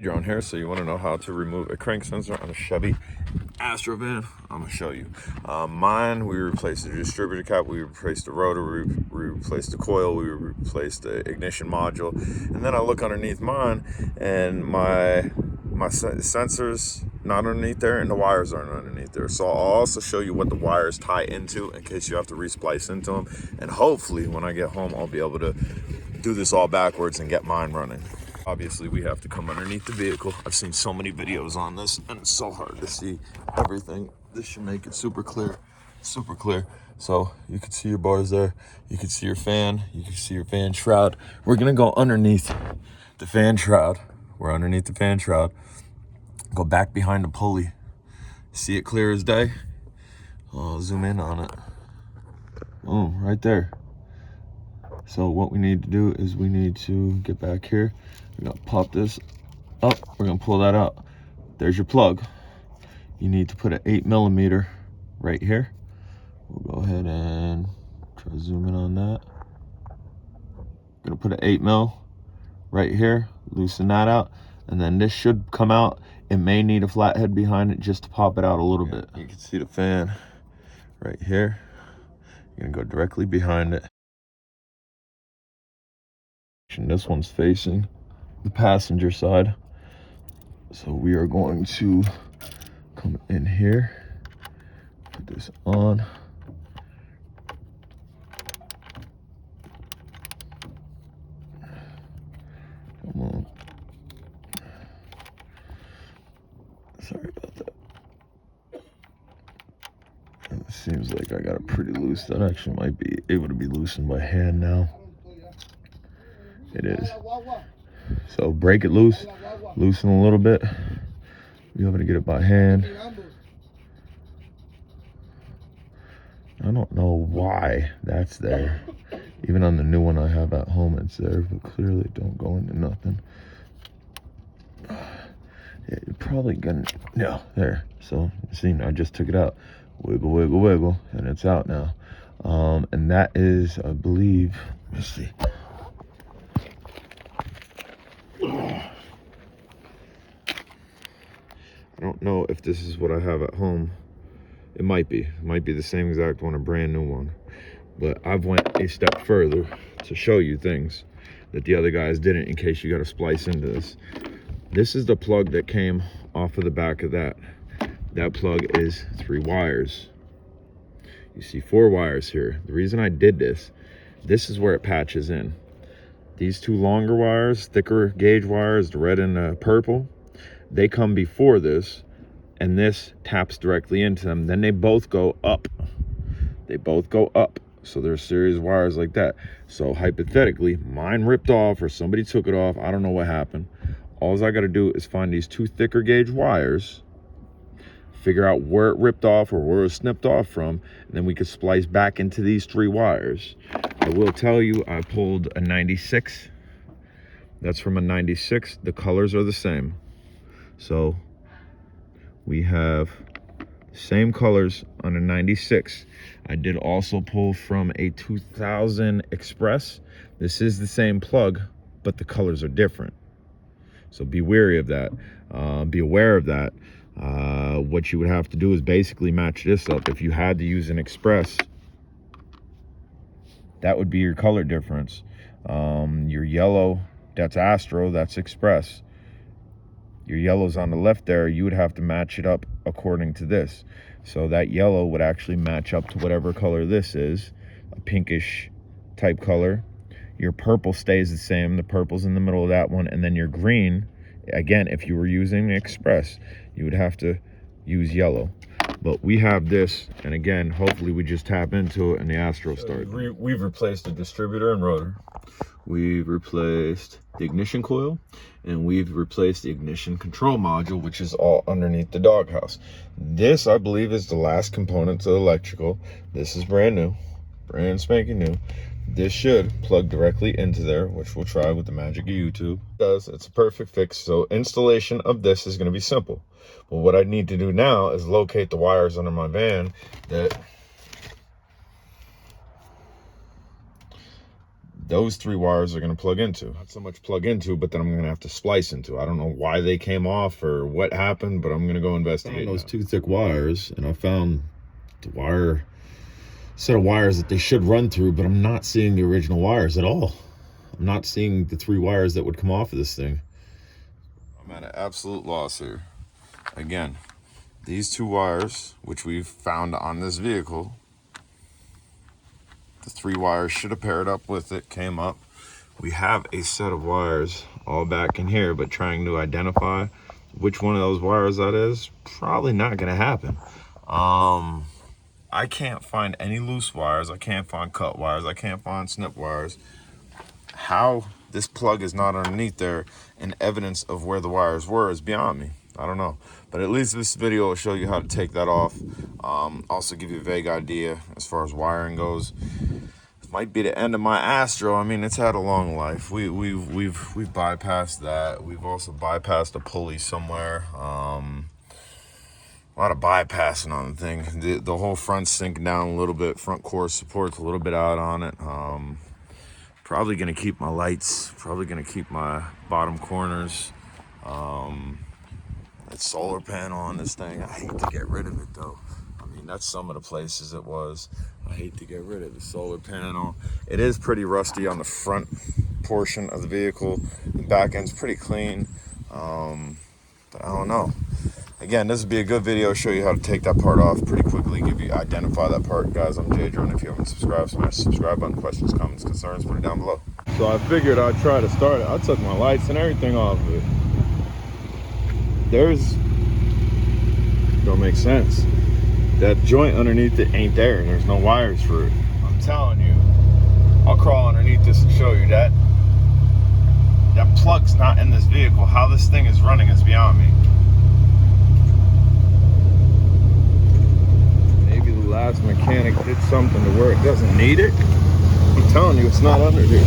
You're on here, so you want to know how to remove a crank sensor on a Chevy Astro van? I'm gonna show you. Mine, we replaced the distributor cap, we replaced the rotor, we replaced the coil, we replaced the ignition module, and then I look underneath mine, and my sensors not underneath there, and the wires aren't underneath there. So I'll also show you what the wires tie into in case you have to resplice into them, and hopefully when I get home, I'll be able to do this all backwards and get mine running. Obviously, we have to come underneath the vehicle. I've seen so many videos on this, and it's so hard to see everything. This should make it super clear, super clear. So you can see your bars there. You can see your fan. You can see your fan shroud. We're gonna go underneath the fan shroud. We're underneath the fan shroud. Go back behind the pulley. See it clear as day? I'll zoom in on it. Oh, right there. So what we need to do is we need to get back here. We're gonna pop this up. We're gonna pull that out. There's your plug. You need to put an 8mm right here. We'll go ahead and try to zoom in on that. Gonna put an 8mm right here. Loosen that out, and then this should come out. It may need a flathead behind it just to pop it out a little bit. You can see the fan right here. You're gonna go directly behind it. And this one's facing the passenger side, so we are going to come in here, put this on. Come on. Sorry about that. It seems like I got it pretty loose. That actually might be able to be loosened by hand now. It is. So break it loose, loosen a little bit. Be able to get it by hand. I don't know why that's there. Even on the new one I have at home, it's there, but clearly don't go into nothing. Yeah, you're probably gonna, yeah, there. So, see, I just took it out. Wiggle, wiggle, wiggle, and it's out now. And that is, I believe, let's see. I don't know if this is what I have at home. It might be the same exact one, a brand new one. But I've went a step further to show you things that the other guys didn't, in case you got to splice into this. This is the plug that came off of the back of that. That plug is 3 wires. You see 4 wires here. The reason I did this is where it patches in. These 2 longer wires, thicker gauge wires, the red and the purple, they come before this, and this taps directly into them. Then they both go up. They both go up. So there's a series of wires like that. So hypothetically, mine ripped off or somebody took it off. I don't know what happened. All I got to do is find these 2 thicker gauge wires, figure out where it ripped off or where it snipped off from, and then we could splice back into these 3 wires. I will tell you, I pulled a 96. That's from a 96. The colors are the same. So we have the same colors on a 96. I did also pull from a 2000 Express. This is the same plug, but the colors are different. So be wary of that. Be aware of that. What you would have to do is basically match this up. If you had to use an Express, that would be your color difference. Your yellow, that's Astro, that's Express. Your yellow's on the left there, you would have to match it up according to this. So that yellow would actually match up to whatever color this is, a pinkish type color. Your purple stays the same, the purple's in the middle of that one, and then your green, again, if you were using Express, you would have to use yellow. But we have this, and again, hopefully we just tap into it and the Astro starts. We've replaced the distributor and rotor. We've replaced the ignition coil, and we've replaced the ignition control module, which is all underneath the doghouse. This, I believe, is the last component to the electrical. This is brand new, brand spanking new. This should plug directly into there, which we'll try with the magic of YouTube. It's a perfect fix. So installation of this is going to be simple. But what I need to do now is locate the wires under my van those 3 wires are going to plug into. Not so much plug into, but then I'm going to have to splice into. I don't know why they came off or what happened, but I'm going to go investigate those 2 thick wires, and I found the set of wires that they should run through, but I'm not seeing the original wires at all. I'm not seeing the 3 wires that would come off of this thing. I'm at an absolute loss here. Again, these 2 wires, which we've found on this vehicle, the 3 wires should have paired up with it, came up. We have a set of wires all back in here, but trying to identify which one of those wires that is, probably not going to happen. I can't find any loose wires. I can't find cut wires. I can't find snip wires. How this plug is not underneath there and evidence of where the wires were is beyond me. I don't know. But at least this video will show you how to take that off. Also give you a vague idea as far as wiring goes. This might be the end of my Astro. I mean, it's had a long life. We've bypassed that. We've also bypassed a pulley somewhere. A lot of bypassing on the thing. The whole front's sinking down a little bit. Front core support's a little bit out on it. Probably gonna keep my lights. Probably gonna keep my bottom corners. That solar panel on this thing, I hate to get rid of it though. I mean, that's some of the places it was. I hate to get rid of the solar panel. It is pretty rusty on the front portion of the vehicle. The back end's pretty clean, but I don't know. Again, this would be a good video, show you how to take that part off pretty quickly, identify that part. Guys, I'm Jadron. If you haven't subscribed, smash the subscribe button. Questions, comments, concerns, put it down below. So I figured I'd try to start it. I took my lights and everything off of it. Don't make sense. That joint underneath it ain't there. There's no wires for it. I'm telling you, I'll crawl underneath this and show you that plug's not in this vehicle. How this thing is running is beyond me. Maybe the last mechanic did something to where it doesn't need it. I'm telling you, it's not under here.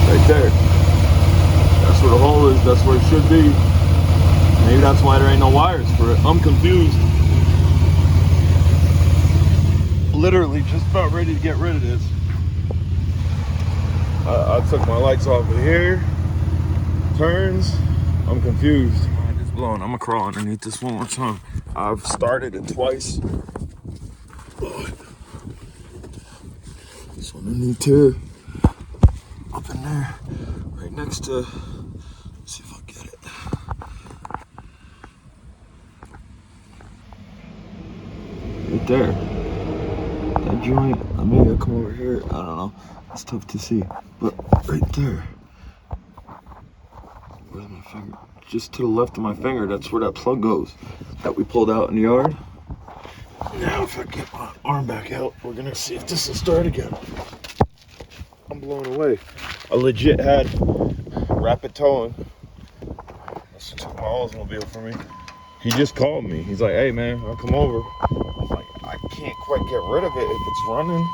Right there. That's where the hole is. That's where it should be. Maybe that's why there ain't no wires for it. I'm confused. Literally just about ready to get rid of this. I took my lights off of here. Turns. I'm confused. Mind is blown. I'm gonna crawl underneath this one more time. I've started it twice. It's underneath here. Up in there. Right next to. Let's see if I get it. Right there. That joint. Maybe I'll come over here. I don't know. It's tough to see. But right there. Where's my finger? Just to the left of my finger, that's where that plug goes that we pulled out in the yard. Now if I get my arm back out, we're gonna see if this will start again. I'm blown away. I legit had rapid towing. That's what took my Oldsmobile for me. He just called me. He's like, hey man, I'll come over. I'm like, I can't quite get rid of it if it's running.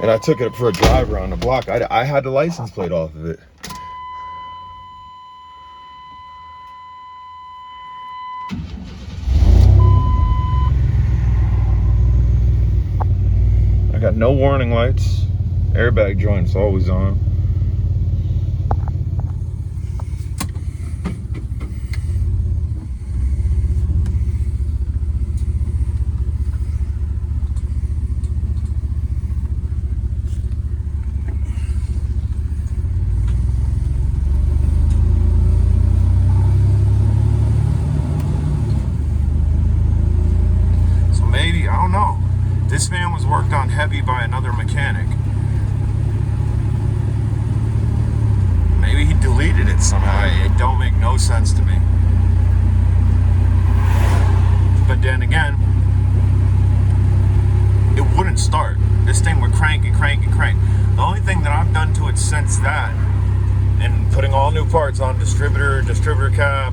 And I took it for a drive around the block. I had the license plate off of it. I got no warning lights. Airbag joint's always on. So maybe, I don't know. This van was worked on heavy by another mechanic. Maybe he deleted it somehow. It don't make no sense to me. But then again, it wouldn't start. This thing would crank and crank and crank. The only thing that I've done to it since that, and putting all new parts on distributor cap,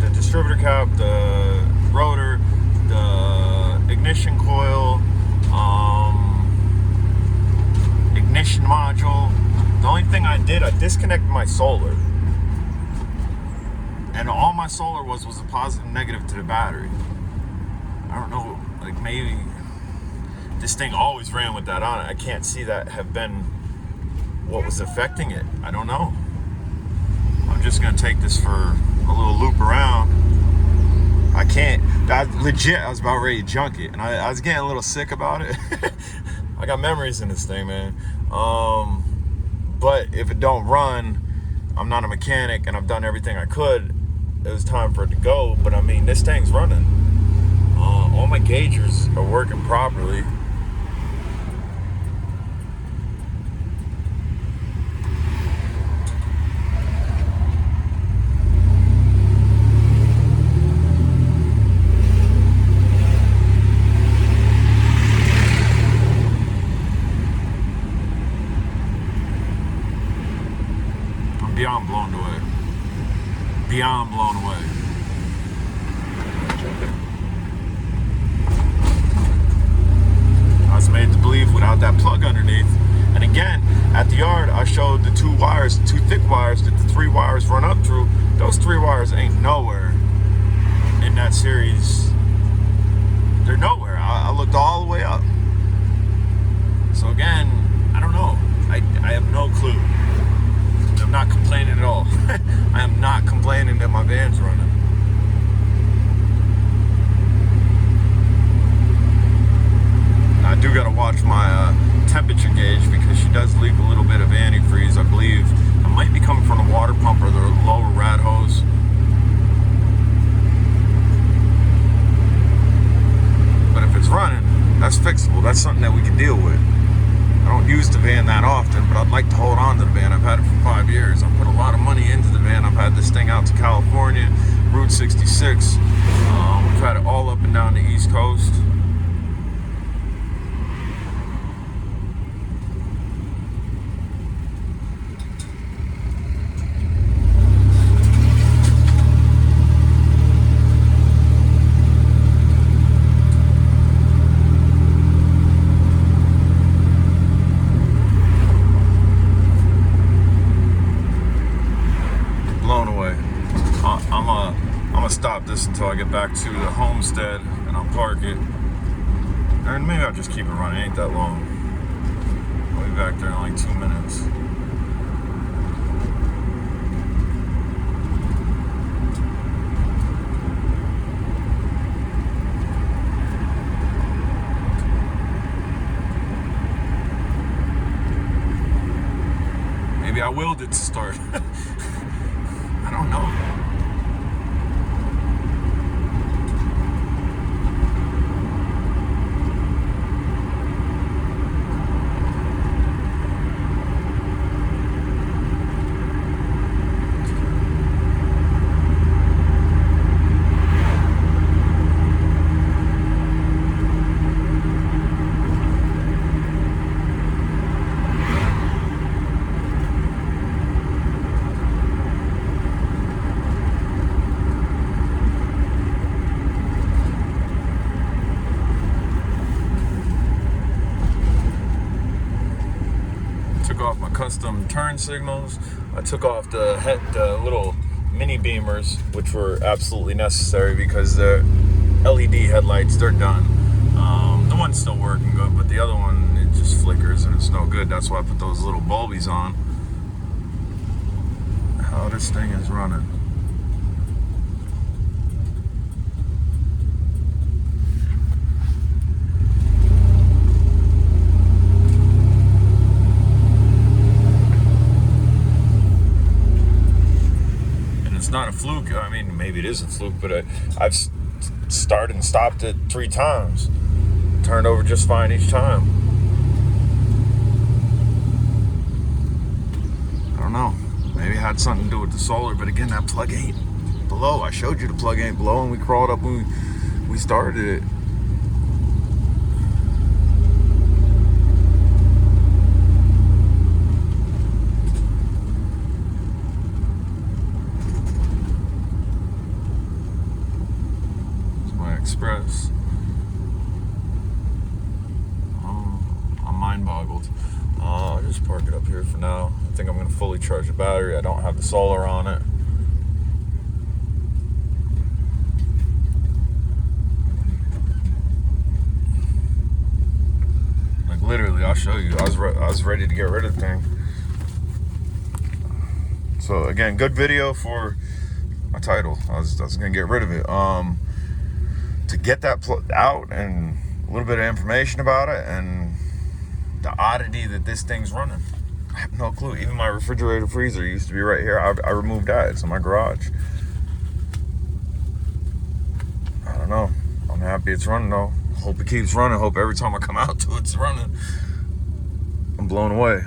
the distributor cap, the rotor, the ignition coil, ignition module. The only thing I did, I disconnected my solar. And all my solar was a positive and negative to the battery. I don't know, like maybe this thing always ran with that on it. I can't see that have been what was affecting it. I don't know. I'm just gonna take this for a little loop around. I can't, legit, I was about ready to junk it, and I was getting a little sick about it. I got memories in this thing, man. But if it don't run, I'm not a mechanic, and I've done everything I could. It was time for it to go, but I mean, this thing's running. All my gaugers are working properly. Beyond blown away. Beyond blown away. I was made to believe without that plug underneath. And again, at the yard, I showed the two wires, two thick wires that the 3 wires run up through. Those 3 wires ain't nowhere in that series. They're nowhere. I looked all the way up. So again, I don't know. I have no clue. I'm not complaining at all. I am not complaining that my van's running. I do gotta watch my temperature gauge because she does leak a little bit of antifreeze, I believe. It might be coming from the water pump or the lower rat hose. But if it's running, that's fixable. That's something that we can deal with. I don't use the van that often, but I'd like to hold on to the van. I've had it for 5 years. I've put a lot of money into the van. I've had this thing out to California, Route 66. We've had it all up and down the East Coast. I'm gonna stop this until I get back to the homestead and I'll park it. And maybe I'll just keep it running, it ain't that long. I'll be back there in like 2 minutes. Maybe I willed it to start. I don't know. Off my custom turn signals. I took off the little mini beamers, which were absolutely necessary because the LED headlights, they're done. The one's still working good, but the other one, it just flickers and it's no good. That's why I put those little bulbies on. How this thing is running. Not a fluke. I mean, maybe it is a fluke, but I've started and stopped it 3 times. Turned over just fine each time. I don't know. Maybe it had something to do with the solar, but again, that plug ain't below. I showed you the plug ain't below, and we crawled up when we started it. Express. I'm mind boggled. I'll just park it up here for now. I think I'm going to fully charge the battery. I don't have the solar on it. literally, I'll show you. I was ready to get rid of the thing. So again, good video for my title. I was gonna get rid of it. To get that out and a little bit of information about it and the oddity that this thing's running. I have no clue. Even my refrigerator freezer used to be right here. I removed that. It's in my garage. I don't know. I'm happy it's running though. Hope it keeps running. Hope every time I come out to it, it's running. I'm blown away.